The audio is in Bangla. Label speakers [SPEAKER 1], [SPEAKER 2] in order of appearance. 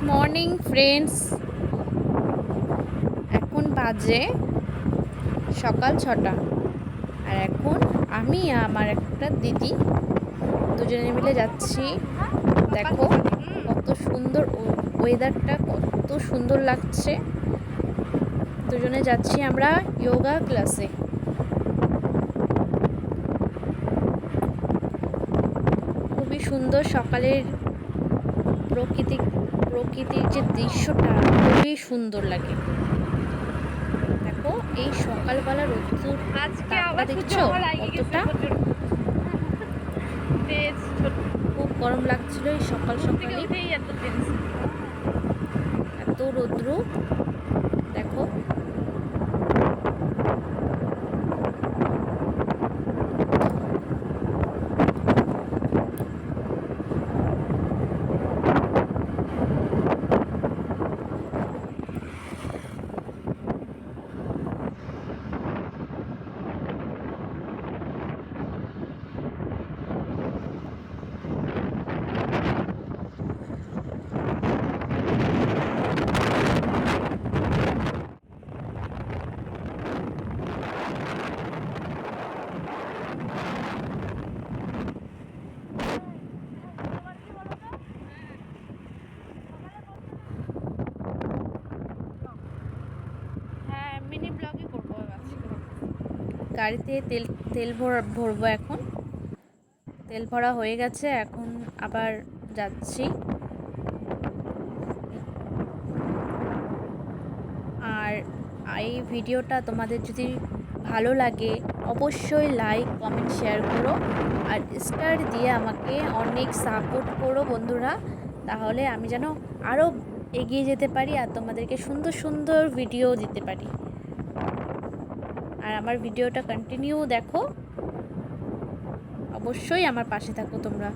[SPEAKER 1] মর্নিং ফ্রেন্ডস, এখন বাজে সকাল 6টা। আর এখন আমি আমার একটা দিদি দুজনে মিলে যাচ্ছি। দেখো কত সুন্দর ওয়েদারটা, কত সুন্দর লাগছে। দুজনে যাচ্ছি আমরা যোগা ক্লাসে। খুবই সুন্দর সকালের প্রকৃতির যে দৃশ্যটা খুবই সুন্দর লাগে। দেখো এই সকালবেলা রোদ্দুর
[SPEAKER 2] আজকে
[SPEAKER 1] তাপটা
[SPEAKER 2] আবার
[SPEAKER 1] দেখছো কতটা, খুব গরম লাগছিল এই সকালে। এত রৌদ্র দেখো।
[SPEAKER 2] মিনি ব্লগে করবো আজকে।
[SPEAKER 1] গাড়িতে তেল ভরবো এখন। তেল ভরা হয়ে গেছে, এখন আবার যাচ্ছি। আর এই ভিডিওটা তোমাদের যদি ভালো লাগে অবশ্যই লাইক কমেন্ট শেয়ার করো, আর স্টার দিয়ে আমাকে অনেক সাপোর্ট করো বন্ধুরা। তাহলে আমি যেন আরও এগিয়ে যেতে পারি আর তোমাদেরকে সুন্দর সুন্দর ভিডিও দিতে পারি। আর আমার ভিডিওটা কন্টিনিউ দেখো, অবশ্যই আমার পাশে থাকো তোমরা।